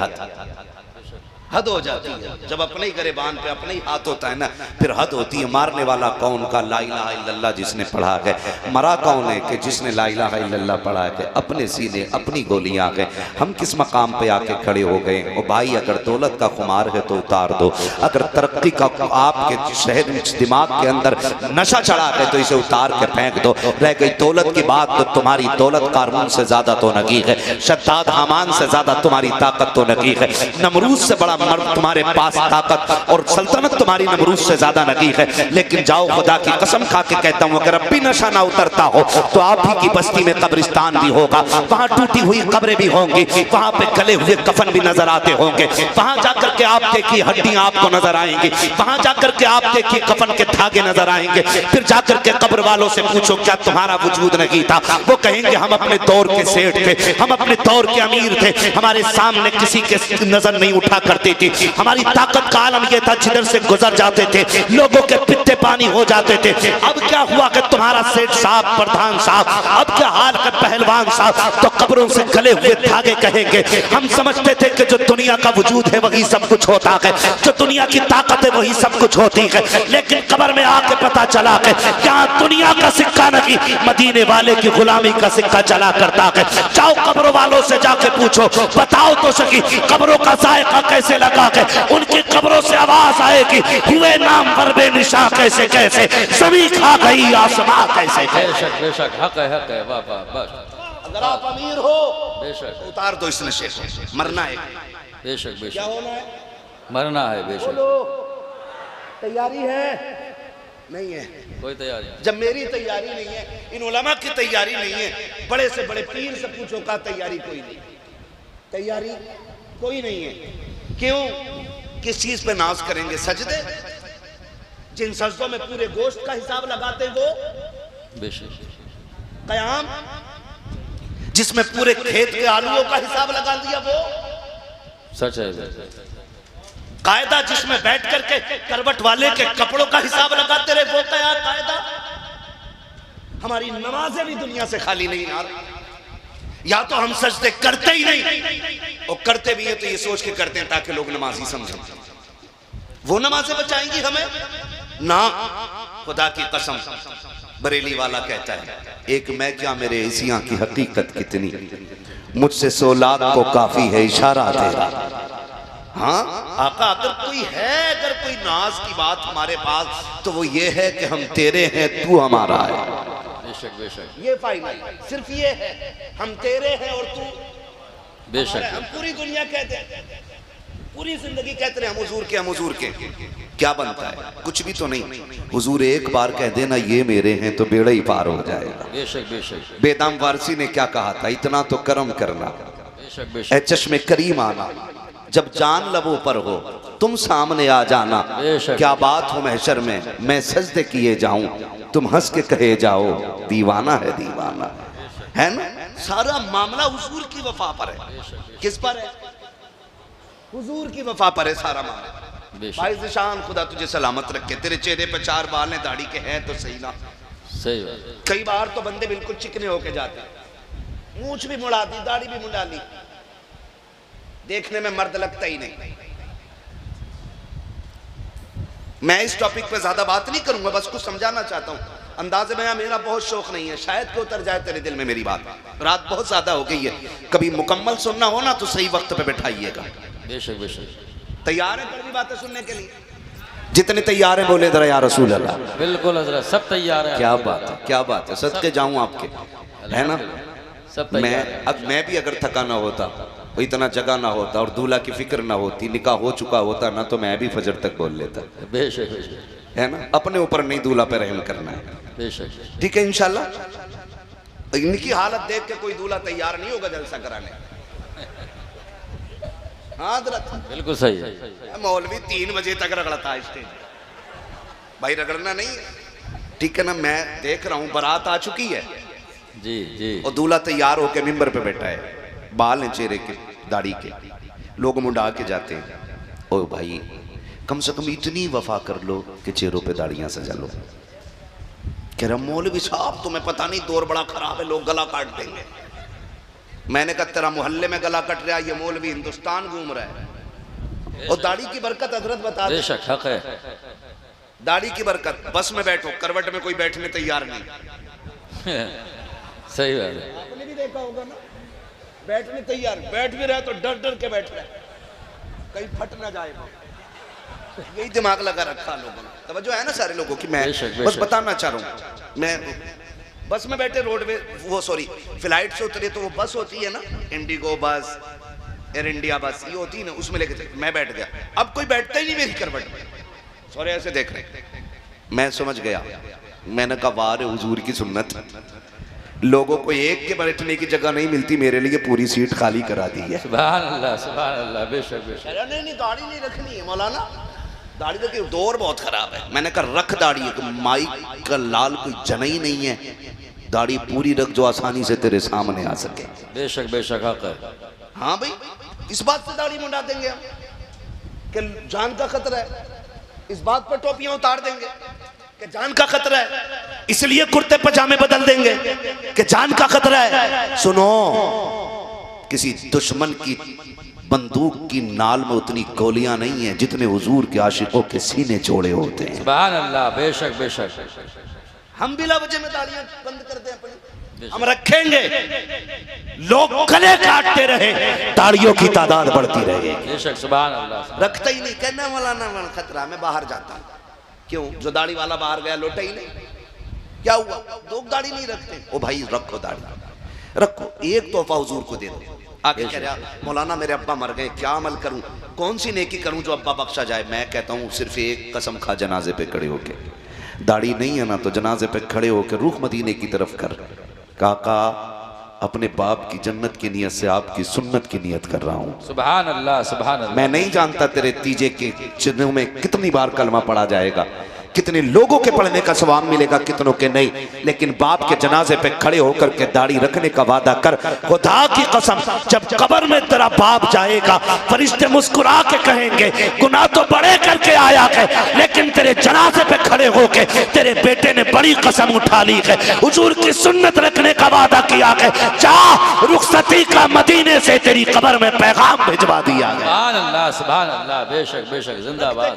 हद हो जाती है जब अपने ही गरेबान पे अपने ही हाथ होता है ना, फिर हद होती है। मारने वाला कौन का? ला इलाहा इल्लल्लाह जिसने पढ़ा है। मरा कौन है कि जिसने ला इलाहा इल्लल्लाह पढ़ा है? अपने सीने अपनी गोलियां आ गए। हम किस मकाम पे आके खड़े हो गए? ओ भाई, अगर दौलत का खुमार है तो उतार दो, अगर तरक्की का आपके शहर दिमाग के अंदर नशा चढ़ा है तो इसे उतार के फेंक दो। रह गई दौलत की बात तो तुम्हारी दौलत कारून से ज्यादा तो नगी है, शद्दाद हमान से ज्यादा तुम्हारी ताकत तो नगी है, नमरूद से बड़ा मर्द तुम्हारे पास ताकत और सल्तनत तुम्हारी नमरूद से ज्यादा नहीं है, लेकिन जाओ खुदा की कसम खा के कहता हूँ अगर अब भी नशा ना उतरता हो तो आप ही की बस्ती में कब्रिस्तान भी होगा, वहाँ टूटी हुई कब्रें भी होंगी, वहाँ पे गले हुए कफन भी नजर आते होंगे, वहाँ जाकर के आप देखिए हड्डियां आपको नजर आएंगी, वहाँ जाकर के आप देखिए कफन के धागे नजर आएंगे। फिर जाकर के कब्र वालों से पूछो क्या तुम्हारा वजूद नहीं था? वो कहेंगे हम अपने दौर के सेठ थे, हम अपने दौर के अमीर थे, हमारे सामने किसी के नजर नहीं उठा करती थी, हमारी ताकत का आलम यह था जिधर से गुजर जाते थे लोगों के पित्ते पानी हो जाते थे। अब क्या हुआ कि तुम्हारा सेठ साहब, प्रधान साहब, अब क्या हाल है पहलवान साहब? तो कब्रों से गले हुए धागे कहेंगे हम समझते थे कि जो दुनिया का वजूद है वही सब कुछ होता है, जो दुनिया की ताकत है वही सब कुछ होती है, लेकिन कब्र में आके पता चला कि यहाँ दुनिया का सिक्का नहीं मदीने वाले की गुलामी का सिक्का चला करता है। जाओ कब्रों वालों से जाके पूछो, बताओ तो सकी कब्रों का जायका कैसे लगा है? उनकी कब्रों से आवाज आएगी हुए नाम पर बेनिशा कैसे कैसे, जमी खा गई आसमां कैसे कैसे। बेशक बेशक, हक है, वाह वाह, बस। अगर आप अमीर हो बेशक उतार दो इस नशे से, मरना है। बेशक क्या बेशक, होना है? मरना है। बेशक, तैयारी है? नहीं है। कोई तैयारी नहीं। जब मेरी तैयारी नहीं है, इन उलमा की तैयारी नहीं है, बड़े से बड़े पीर से पूछो का तैयारी कोई नहीं, तैयारी कोई नहीं है। क्यों? किस चीज पे नाज करेंगे? सजदे? जिन सजदों में पूरे गोश्त का हिसाब लगाते वो? बेशक। कयाम जिसमें पूरे खेत के आलूओं का हिसाब लगा दिया वो? सच है। कायदा जिसमें बैठ करके करवट वाले के कपड़ों का हिसाब लगाते रहे वो क्या कायदा? हमारी नमाजें भी दुनिया से खाली नहीं यार, या तो हम सजदे करते ही नहीं और करते भी हैं तो ये सोच के करते हैं ताकि लोग नमाजी समझें, वो नमाजें बचाएंगी हमें ना। खुदा की कसम बरेली वाला कहता है एक मैं क्या मेरे एशिया की हकीकत कितनी, मुझसे 100 लाख को काफी है इशारा तेरा। हाँ आका, अगर कोई है, अगर कोई नाज की बात हमारे पास तो वो ये है कि हम तेरे हैं तू हमारा है। बेशक बेशक, ये फाइनल सिर्फ ये है, हम तेरे हैं और तू बेशक। हम पूरी दुनिया कहते हैं, पूरी जिंदगी कहते रहे हम हुजूर के, हम हुजूर के, क्या बनता है? कुछ भी तो नहीं। हुजूर एक बार कह देना ये मेरे हैं तो बेड़ा ही पार हो जाएगा। बेशक बेशक। बेदाम वारसी ने क्या कहा था? इतना तो करम करना, बेशक ऐ बेशक। चश्मे करीम आना, जब जान लबों पर हो तुम सामने आ जाना, क्या बात हो महशर में मैं सजदे किए जाऊं तुम हंस के कहे जाओ दीवाना है दीवाना, है ना? सारा मामला हुजूर की वफा पर है। किस पर है? हुजूर की वफा पर है सारा मामला। भाई ज़िशान खुदा तुझे सलामत रखे, तेरे चेहरे पे 4 बाल हैं, दाढ़ी के हैं तो सही ना। सही बात। कई बार तो बंदे बिल्कुल चिकने होके जाते हैं, मूंछ भी मुड़ा दी, दाढ़ी भी मुड़ा ली, देखने में मर्द लगता ही नहीं। मैं इस टॉपिक पे ज्यादा बात नहीं करूंगा, बस कुछ समझाना चाहता हूं। अंदाज़े में मेरा बहुत शौक नहीं है, शायद कि उतर जाए तेरे दिल में मेरी बात। रात बहुत ज्यादा हो गई है, कभी मुकम्मल सुनना हो ना तो सही वक्त पे बैठाइएगा। बेशक बेशक। तैयार है कड़वी बातें सुनने के लिए? जितने तैयार हैं बोले जरा या रसूल अल्लाह। बिल्कुल हजरत, सब तैयार है। क्या बात है, क्या बात है, सदके जाऊं आपके, है ना? सब तैयार है। अब मैं भी अगर थका ना होता, इतना जगह ना होता और दूल्हा की फिक्र ना होती, निकाह हो चुका होता ना, तो मैं भी फजर तक बोल लेता। बेशक बेशक, है ना? अपने ऊपर नहीं, दूल्हा पे रहम करना है। बेशक। ठीक है इंशाल्लाह। इनकी हालत देख के कोई दूल्हा तैयार नहीं होगा जलसा कराने। हाँ बिल्कुल सही है। मौलवी 3 बजे तक रगड़ता है स्टेज, भाई रगड़ना नहीं, ठीक है ना? मैं देख रहा हूँ बारात आ चुकी है जी जी, और दूल्हा तैयार होकर मिंबर पे बैठा है, बाल हैं चेहरे के, दाढ़ी के, लोग मुंडा के जाते हैं। ओ भाई कम से कम इतनी वफा कर लो कि चेहरों पे दाढ़ियां सजा लो। कह रहा मौलवी साहब तुम्हें पता नहीं दौर बड़ा खराब है, लोग गला काट देंगे। मैंने कहा तेरा मोहल्ले में गला कट रहा है, ये मौलवी हिंदुस्तान घूम रहा है। और दाढ़ी की बरकत हजरत बता दे, बेशक हक है। दाढ़ी की बरकत। बस में बैठो, करवट में कोई बैठने तैयार नहीं। सही बात है। आपने भी देखा होगा ना, बैठने तैयार, बैठ भी रहे तो डर डर के बैठ रहे, कहीं फट ना जाए। यही दिमाग लगा रखा लोगों ने। तवज्जो है ना सारे लोगों की? मैं बस बताना चाह रहा हूँ, मैं बस में बैठे रोडवे, वो सॉरी फ्लाइट से उतरे तो वो बस होती है ना, इंडिगो बस, एयर इंडिया बस ये होती ना, उसमें लेके चल। मैं बैठ गया, अब कोई बैठता ही नहीं मेरी करवट में, सॉरी ऐसे देख रहे। मैं समझ गया, मैंने कहा वाह रे हुजूर की सुन्नत, लोगों को एक के बैठने की जगह नहीं मिलती, मेरे लिए पूरी सीट खाली करा दी है। सुभान अल्लाह, बेशक बेशक। नहीं दाढ़ी नहीं रखनी है मौलाना, दाढ़ी तो दौर बहुत खराब है। मैंने कहा रख दाढ़ी, है माइक का लाल कोई जना ही नहीं है, दाढ़ी पूरी रख जो आसानी से तेरे सामने आ सके। बेशक बेशक हक है। हाँ भाई, इस बात से दाढ़ी मुंडा देंगे हम कि जान का खतरा है, इस बात पर टोपियां उतार देंगे कि जान का खतरा है, इसलिए कुर्ते पजामे बदल देंगे कि जान का खतरा है। सुनो, किसी दुश्मन की बंदूक की नाल में उतनी गोलियां नहीं है जितने हुजूर के आशिकों के सीने चौड़े होते हैं। सुभान अल्लाह, बेशक बेशक। हम बिला वजह में दाढ़ियां बंद कर दें अपनी, हम रखेंगे, लोग गले काटते रहे, दाढ़ियों की तादाद बढ़ती रहे। बेशक सुभान अल्लाह। रखता ही नहीं, कहना वाला खतरा, मैं बाहर जाता हूं। क्यों? जो दाढ़ी वाला बाहर गया लौटा ही नहीं, क्या हुआ? लोग दाढ़ी नहीं रखते। ओ भाई रखो दाढ़ी, रखो, एक तोहफा हुजूर को दे दो। आगे कह रहा मौलाना मेरे अब्बा मर गए, क्या अमल करूं, कौन सी नेकी करूं जो अब्बा बख्शा जाए? मैं कहता हूं सिर्फ एक कसम खा, जनाजे पे खड़े होके, दाढ़ी नहीं है ना तो जनाजे पे खड़े होके रुख मदीने की तरफ कर, काका अपने बाप की जन्नत की नियत से आपकी सुन्नत की नियत कर रहा हूं। सुभान अल्लाह, सुभान अल्लाह। मैं नहीं जानता तेरे तीजे के चिन्हों में कितनी बार कलमा पढ़ा जाएगा, कितने लोगों के पढ़ने का सवाब मिलेगा, कितनों के नहीं, लेकिन बाप के जनाजे पे खड़े होकर के दाढ़ी रखने का वादा कर। खुदा की कसम, जब कब्र में तेरा बाप जाएगा, फरिश्ते मुस्कुरा के कहेंगे गुनाह तो बड़े करके आया है, लेकिन तेरे जनाजे पे खड़े होके तेरे बेटे ने बड़ी कसम उठा ली है, हुजूर की सुन्नत रखने का वादा किया है, जा रुखसती का मदीने से तेरी कब्र में पैगाम भिजवा दिया है। सुभान अल्लाह, सुभान अल्लाह, बेशक बेशक, जिंदाबाद।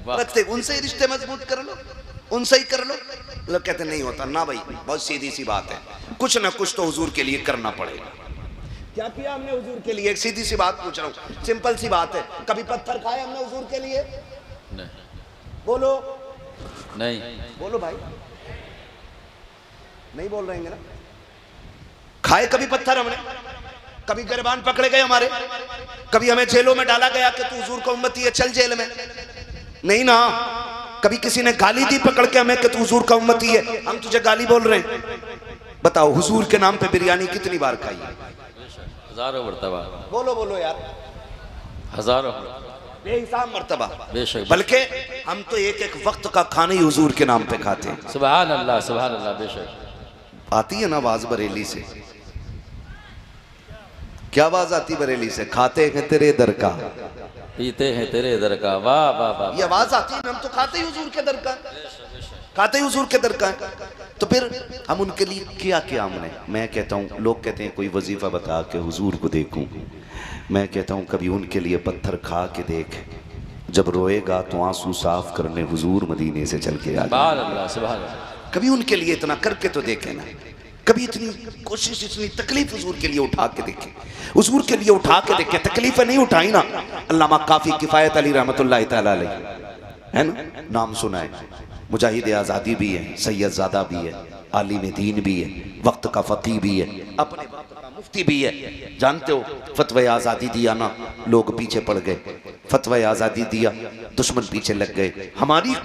रखते, उनसे ही रिश्ते मजबूत कर लो, उनसे ही कर लो। लोग कहते नहीं होता ना भाई, बहुत सीधी सी बात है, कुछ ना कुछ तो हुजूर के लिए करना पड़ेगा। क्या किया हमने हुजूर के लिए? एक सीधी सी बात पूछ रहा हूँ, सिंपल सी बात है, कभी पत्थर खाए हमने हुजूर के लिए? नहीं। बोलो नहीं, बोलो भाई, नहीं बोल रहे हैं ना? खाए कभी पत्थर हमने? कभी गिरबान पकड़े गए हमारे? कभी हमें जेलों में डाला गया कि तू हुजूर का उम्मती है चल जेल में? नहीं ना। कभी किसी ने गाली दी पकड़ के हमें कि तू हुजूर का उम्मती है, हम तुझे गाली बोल रहे हैं? बताओ, हुजूर के नाम पे बिरयानी कितनी बार खाई है? हजारों मर्तबा। बोलो बोलो यार, हजारों, बेहिसाब मर्तबा। बेशक। बल्कि हम तो एक एक वक्त का खाना ही हुजूर के नाम पे खाते हैं। सुभान अल्लाह, सुभान अल्लाह, बेशक। आती है ना आवाज बरेली से? क्या आवाज आती बरेली से? खाते हैं तेरे दर का, पीते हैं तेरे दर का। वाह वाह वाह, ये आवाज आती है ना, हम तो खाते ही हुजूर के दर का, खाते ही हुजूर के दर का। तो फिर हम उनके लिए क्या किया हमने? मैं कहता हूँ, लोग कहते हैं कोई वजीफा बता के हुजूर को देखूं, मैं कहता हूँ कभी उनके लिए पत्थर खा के देख, जब रोएगा तो आंसू साफ करने हुजूर मदीने से चल के आ। सुभान अल्लाह, सुभान अल्लाह। कभी उनके लिए इतना करके तो देखे ना, कभी इतनी कोशिश, इतनी तकलीफ हुजूर के लिए उठा के देखे, हुजूर के लिए उठा के देखे। तकलीफें नहीं उठाई ना। अल्लामा काफी किफायत अली रहमतुल्लाह तआला अलैह, है ना, नाम सुना है, मुजाहिद आज़ादी भी है, सैयदजादा भी है, आलिम दीन भी है, वक्त का फकीह भी है, अपने वक्त का मुफ्ती भी है। जानते हो फतवा आज़ादी दिया ना, लोग पीछे पड़ गए, फतवा आज़ादी दिया, दुश्मन पीछे लग गए। हमारी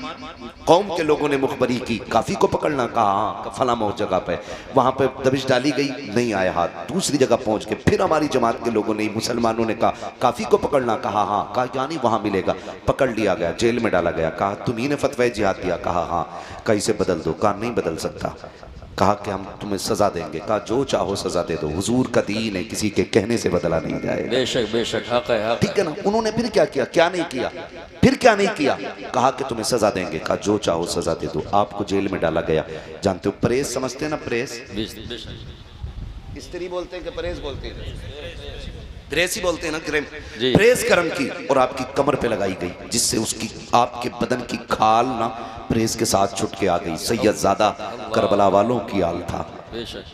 कौम के लोगों ने मुखबरी की, काफ़ी को पकड़ना, कहा हाँ फला मौत जगह पे, वहाँ पे दबिश डाली गई, नहीं आया हाथ। दूसरी जगह पहुँच के फिर हमारी जमात के लोगों ने, मुसलमानों ने कहा काफ़ी को पकड़ना, कहा हाँ, कहा क्या नहीं वहाँ मिलेगा, पकड़ लिया गया, जेल में डाला गया। कहा तुम्ही ने फतवा जिहाद दिया, कहा हाँ, कहा इसे बदल दो, कहा नहीं बदल सकता, कहा कि हम तुम्हें सजा देंगे, कहा जो चाहो सजा दे दो, हुजूर का दीन है, किसी के कहने से बदला नहीं जाएगा। बेशक बेशक, हक है, हक। ठीक है ना। उन्होंने फिर क्या किया? क्या नहीं किया? फिर क्या नहीं किया? कहा कि तुम्हें सजा देंगे, कहा जो चाहो सजा दे दो, आपको जेल में डाला गया। जानते हो प्रेस समझते हैं ना? प्रेस, स्त्री बोलते हैं कि प्रेस बोलते हैं? ग्रेस ही बोलते हैं ना, ग्रेम। प्रेस कर्म की और आपकी कमर पे लगाई गई, जिससे उसकी आपके बदन की खाल ना प्रेस के साथ छुट के आ गई। सैयदजादा करबला वालों की आल था,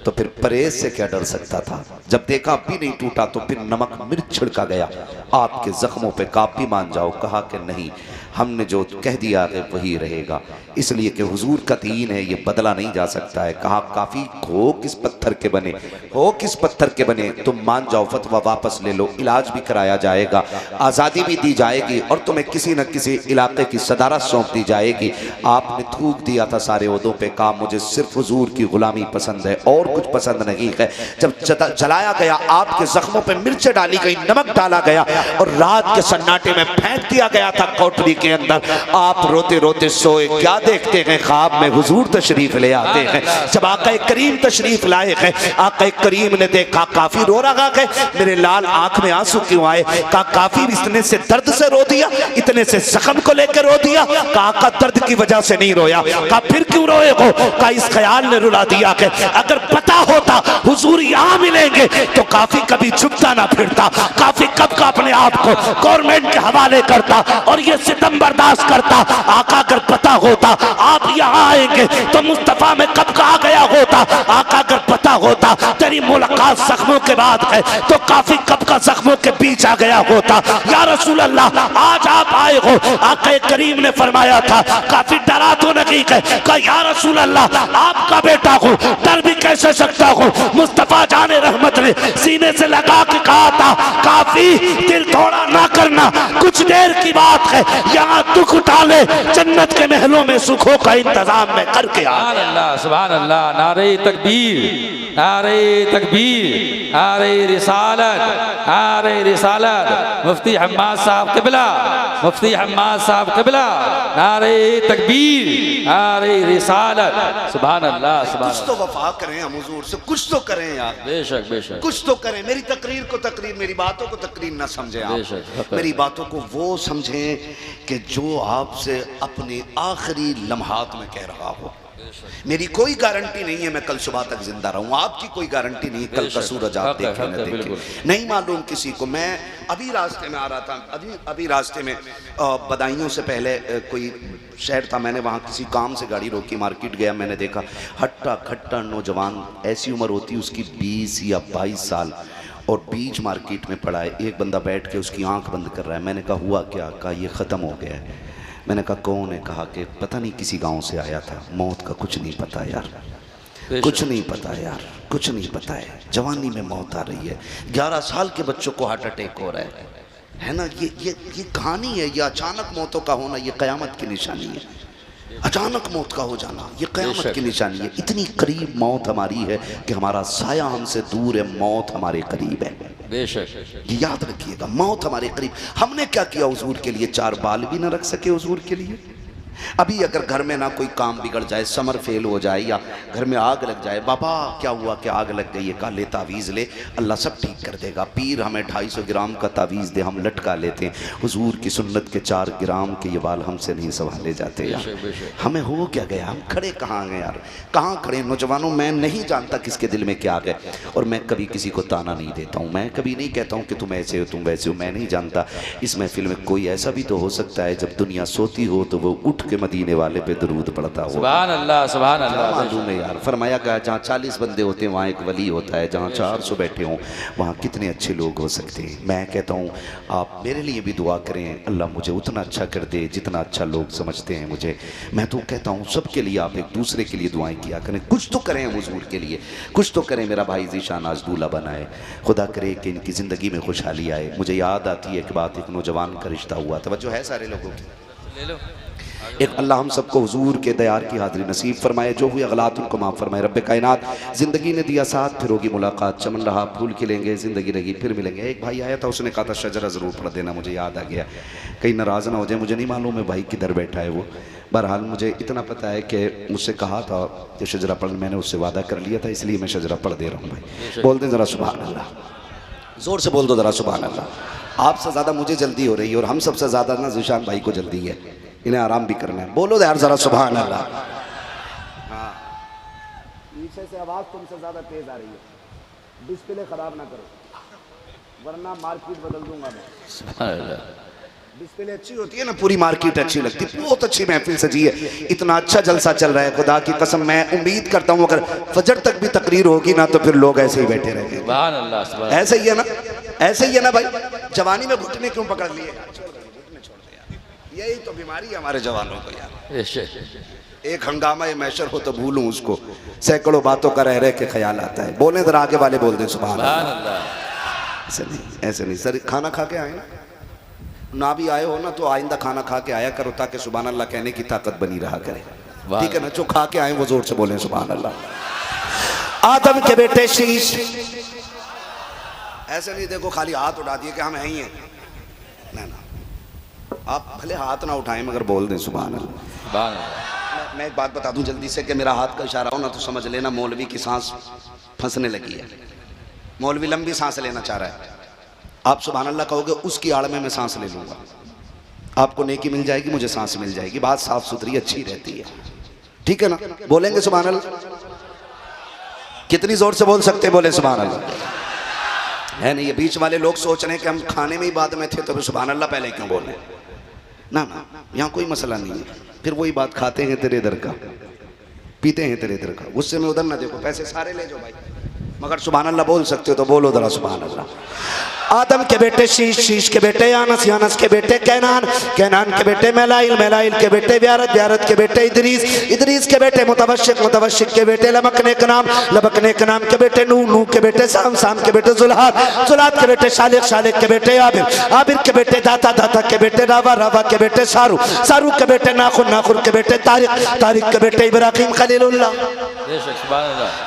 तो फिर परेज से क्या डर सकता था? जब देखा अब भी नहीं टूटा तो फिर नमक मिर्च छिड़का गया, आपके जख्मों पे, आप भी मान जाओ। कहा कि नहीं, हमने जो कह दिया है वही रहेगा, इसलिए कि हुजूर का दीन है, ये बदला नहीं जा सकता है। कहा काफ़ी हो किस पत्थर के बने, हो किस पत्थर के बने, तुम मान जाओ, फतवा वापस ले लो, इलाज भी कराया जाएगा, आज़ादी भी दी जाएगी और तुम्हें किसी न किसी इलाके की सदारत सौंप दी जाएगी। आपने थूक दिया था सारे ओहदों पे, कहा मुझे सिर्फ हुजूर की गुलामी पसंद है और कुछ पसंद नहीं है। जब जलाया गया, आपके जख्मों पे मिर्च डाली गई, नमक डाला गया और रात के सन्नाटे में फेंक दिया गया था कोठरी के अंदर। आप रोते रोते सोए, क्या देखते हैं ख्वाब में हुजूर तशरीफ ले आते हैं। जब आका करीम तशरीफ लाए हैं, आका करीम ने देखा काफी रो रहा है, मेरे लाल आंख में आंसू क्यों आए? कहा काफी इतने से दर्द से रो दिया, इतने से जख्म को लेकर रो दिया। कहा का दर्द की वजह से नहीं रोया। कहा फिर क्यों रोए हो? कहा इस ख्याल ने रुला दिया कि अगर पता होता हुजूर यहाँ मिलेंगे तो काफी कभी छुपता ना फिरता, काफी कब का अपने आप को गवर्नमेंट के हवाले करता और ये सितम बर्दाश्त करता। आका अगर पता होता आप यहाँ आएंगे तो मुस्तफा में कब का आ गया होता। आका अगर पता होता तेरी मुलाकात जख्मों के बाद है तो काफी कब का जख्मों के बीच आ गया होता। या रसूल अल्लाह आज आप आए हो। आका करीम ने फरमाया था, काफी डरा तो नहीं है। कहा या रसूल अल्लाह आपका बेटा हूँ, डर भी कैसे सकता हूँ। मुस्तफा जाने रहमत ने सीने से लगा के कहा था, काफी दिल थोड़ा ना करना, कुछ देर की बात है, यहाँ दुख डाले, जन्नत के महलों में सुखों का इंतजाम में करके आ। सुभान अल्लाह, नारे तकबीर, नारे तकबीर, नारे रिसालत, नारे रिसालत। मुफ्ती हम्माद साहब क़िबला, मुफ्ती हम्माद साहब क़िबला, नारे तकबीर, नारे रिसालत। सुभान अल्लाह, सुभान। कुछ तो वफा करें हम हुजूर से, कुछ तो करें यार। बेशक बेशक, कुछ तो करें। मेरी तकरीर को तकरीर, मेरी बातों को तकरीर ना समझें आप, मेरी बातों को वो समझें कि जो आपसे अपने आखिरी लम्हात में कह रहा हो। मेरी कोई गारंटी नहीं है मैं कल सुबह तक जिंदा रहूं, आपकी कोई गारंटी नहीं, कल का सूरज आप देखें न देखें, नहीं मालूम किसी को। मैं अभी रास्ते में आ रहा था, अभी रास्ते में बदायूं से पहले कोई शहर था, मैंने वहाँ किसी काम से गाड़ी रोकी, मार्केट गया, मैंने देखा हट्टा खट्टा नौजवान, ऐसी उम्र होती उसकी 20 या 22 साल, और बीच मार्केट में पड़ा है। एक बंदा बैठ के उसकी आंख बंद कर रहा है। मैंने कहा हुआ क्या? कहा ये ख़त्म हो गया है। मैंने कहा कौन है? कहा कि पता नहीं किसी गांव से आया था, मौत का कुछ नहीं पता यार, कुछ नहीं पता यार, कुछ नहीं पता है। जवानी में मौत आ रही है, 11 साल के बच्चों को हार्ट अटैक हो रहा है ना। ये कहानी है, ये अचानक मौतों का होना, ये क़यामत की निशानी है। अचानक मौत का हो जाना ये क़यामत की निशानी है। इतनी करीब मौत हमारी है कि हमारा साया हमसे दूर है, मौत हमारे करीब है। बेशक याद रखिएगा, मौत हमारे करीब। हमने क्या किया हुजूर के लिए? 4 बाल भी ना रख सके हुजूर के लिए। अभी अगर घर में ना कोई काम बिगड़ जाए, समर फेल हो जाए या घर में आग लग जाए, बाबा क्या हुआ कि आग लग गई है, का ले तावीज़ ले, अल्लाह सब ठीक कर देगा। पीर हमें 250 ग्राम का तावीज़ दे, हम लटका लेते हैं। हुजूर की सुन्नत के 4 ग्राम के ये बाल हमसे नहीं संभाले जाते यार। हमें हो क्या गया? हम खड़े कहाँ गए यार? कहाँ खड़े? नौजवानों, मैं नहीं जानता किसके दिल में क्या गए, और मैं कभी किसी को ताना नहीं देता हूँ, मैं कभी नहीं कहता हूँ कि तुम ऐसे हो तुम वैसे हो, मैं नहीं जानता। इस महफिल में कोई ऐसा भी तो हो सकता है जब दुनिया सोती हो तो वो उठ के मदीने वाले पे दरूद पड़ता हो। सुभान अल्लाह, सुभान अल्लाह। मालूम है यार, फरमाया गया जहाँ 40 बंदे होते हैं वहाँ एक वली होता है, जहाँ 400 बैठे हों वहाँ कितने अच्छे लोग हो सकते हैं। मैं कहता हूँ आप मेरे लिए भी दुआ करें, अल्लाह मुझे उतना अच्छा कर दे जितना अच्छा लोग समझते हैं मुझे। मैं तो कहता हूँ सबके लिए आप एक दूसरे के लिए दुआएं किया करें, कुछ तो करें हुजूर के लिए, कुछ तो करें। मेरा भाई ज़ीशान आज दूल्हा बनाए, खुदा करे कि इनकी ज़िंदगी में खुशहाली आए। मुझे याद आती है कि बात, एक नौजवान का रिश्ता हुआ था, जो है सारे लोगों की, ले लो एक। अल्लाह हम सबको हुजूर के दयार की हाज़िरी नसीब फरमाए, जो हुई गलात उनको माफ़ फरमाए। रब्बे कायनात ज़िंदगी ने दिया साथ, फिर होगी मुलाकात, चमन रहा फूल खिलेंगे, ज़िंदगी रही फिर मिलेंगे। एक भाई आया था, उसने कहा था शजरा ज़रूर पढ़ देना, मुझे याद आ गया, कहीं नाराज़ ना हो जाए, मुझे नहीं मालूम है भाई किधर बैठा है वो। बहरहाल मुझे इतना पता है कि मुझसे कहा था कि शजरा पढ़, मैंने उससे वादा कर लिया था, इसलिए मैं शजरा पढ़ दे रहा हूँ भाई। बोल दें ज़रा सुभान अल्लाह, ज़ोर से बोल दो ज़रा सुभान अल्लाह। आपसे ज़्यादा मुझे जल्दी हो रही है और हम सबसे ज़्यादा ना ज़ीशान भाई को जल्दी है, इन्हें आराम भी करना है। बोलो यार ज़रा सुभान अल्लाह। हाँ, पीछे से आवाज़ तुमसे ज़्यादा तेज़ आ रही है, डिस्प्ले ख़राब ना करो वरना मार्केट बदल दूंगा मैं। डिस्प्ले अच्छी होती है ना, पूरी मार्केट अच्छी लगती है। बहुत अच्छी महफिल सजी है, इतना अच्छा जलसा चल रहा है, खुदा की कसम मैं उम्मीद करता हूँ अगर फजर तक भी तकरीर होगी ना तो फिर लोग ऐसे ही बैठे रहेंगे। ऐसे ही है ना, ऐसे ही है ना भाई। जवानी में घुटने क्यों पकड़ लिए? यही तो बीमारी है हमारे जवानों को यार। इश्क। एक हंगामा मैशर हो तो भूलूं उसको, सैकड़ों बातों का रह के ख्याल आता है। बोले जरा आगे वाले बोल दें सुभान अल्लाह। सुभान अल्लाह। ऐसे नहीं, ऐसे नहीं सर। खाना खा के आए ना भी आए हो ना तो आइंदा खाना खा के आया करो ताकि सुभान अल्लाह कहने की ताकत बनी रहा करे, ठीक है ना। जो खा के आए वो जोर से बोले सुभान अल्लाह। आदम के बेटे शीश, ऐसे नहीं देखो खाली हाथ उठा दिए कि हम हैं ही हैं, ना ना, आप भले हाथ ना उठाएं मगर बोल दें सुभान अल्लाह। सुभान अल्लाह। मैं एक बात बता दूं जल्दी से कि मेरा हाथ का इशारा हो ना तो समझ लेना मौलवी की सांस फंसने लगी है। मौलवी लंबी सांस लेना चाह रहा है, आप सुभान अल्लाह कहोगे उसकी आड़ में मैं सांस ले लूंगा, आपको नेकी मिल जाएगी, मुझे सांस मिल जाएगी। बात साफ सुथरी अच्छी रहती है, ठीक है ना। बोलेंगे सुभान अल्लाह? कितनी जोर से बोल सकते बोले सुभान अल्लाह? है नहीं, ये बीच वाले लोग सोच रहे हैं कि हम खाने में ही बाद में थे तो सुभान अल्लाह पहले क्यों बोले। ना ना, यहाँ कोई मसला नहीं है। फिर वही बात, खाते हैं तेरे दर का, पीते हैं तेरे दर का, गुस्से में उधर ना देखो, पैसे सारे ले जाओ भाई, मगर सुभान अल्लाह बोल सकते हो तो बोलो जरा सुभान अल्लाह। आदम के बेटे शीश, शीश के बेटे यानस, यानस के बेटे कैनान, कैनान के बेटे मेलाइल, मेलाइल के बेटे व्यारत, व्यारत के बेटे इदरीस, इदरीस के बेटे मुतवशिक, मुतवशिक के बेटे लबकने के नाम, लबकने के नाम के बेटे नूह, नूह के बेटे साम, साम के बेटे जुल्हाद, जुल्हाद के बेटे शालिक, शालिक के बेटे आबिर, आबिर के बेटे दाता, दाता के बेटे रावा, रावा के बेटे सारू, सारू के बेटे नाखुन, नाखुन के बेटे तारिक, तारिक के बेटे इब्राहिम खलीलुल्लाह,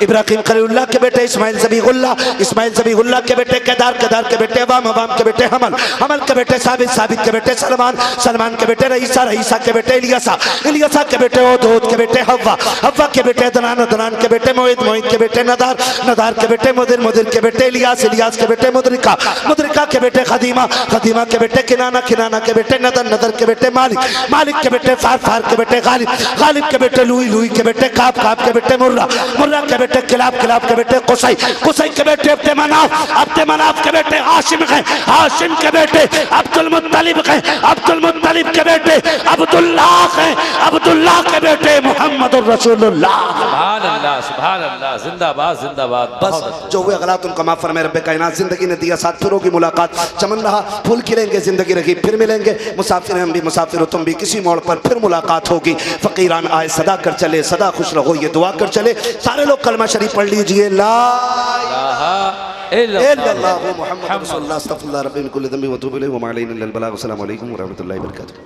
इब्राहिम खलीलुल्लाह के बेटे इस्माइल ज़बीहुल्लाह, इस्माइल ज़बीहुल्लाह के बेटे केदार, केदार के बेटे अवाम, अवाम के बेटे हमल, हमल के बेटे साबित, साबित के बेटे सलमान, सलमान के बेटे रईसा, रईसा के बेटे इलियासा, इलियासा के बेटे ओद, ओद के बेटे हव्वा, हव्वा के बेटे अदनान, अदनान के बेटे मोइद, मोइद के बेटे नदार, नदार के बेटे मुदिर, मुदिर के बेटे इलियास, इलियास के बेटे मुदरिका, मुदरिका के बेटे खदीमा, खदीमा के बेटे किनाना, किनाना के बेटे नदर, नदर के बेटे मालिक, मालिक के बेटे फार, फार के बेटे गालिब, गालिब के बेटे लुई, लुई के बेटे काब, काब के बेटे मुर्रा, मुर्रा के बेटे किलाब, किलाब के बेटे कुसै, कुसै के बेटे अब्दे मनाफ, अब्दे मनाफ के बेटे हाशिम हैं, हाशिम के बेटे अब्दुल मुत्तलिब हैं, अब्दुल मुत्तलिब के बेटे अब्दुल्लाह हैं, अब्दुल्लाह के बेटे मुहम्मदुर रसूलुल्लाह। सुभान अल्लाह, सुभान अल्लाह, जिंदाबाद, जिंदाबाद। बस जो हुए गलत उनका माफ फरमाए रब्बे कायनात। जिंदगी ने दिया साथ, फिर होगी मुलाकात, चमन रहा फूल खिलेंगे, जिंदगी रही फिर मिलेंगे, मुसाफिर हम भी मुसाफिर हो तुम भी, किसी मोड़ पर फिर मुलाकात होगी। फकीरान आए सदा कर चले, सदा खुश रहो ये दुआ कर चले। सारे लोग कलमा शरीफ पढ़ लीजिए, ला इल्लल्लाहु मुहम्मदुर रसूलुल्लाह, अस्तगफिरुल्लाह रब्बी मिन कुल्ली ज़ंबि व अतूबु इलैहि व मा अलैना इल्लल बलाग। अस्सलामु अलैकुम व रहमतुल्लाहि व बरकातुहू।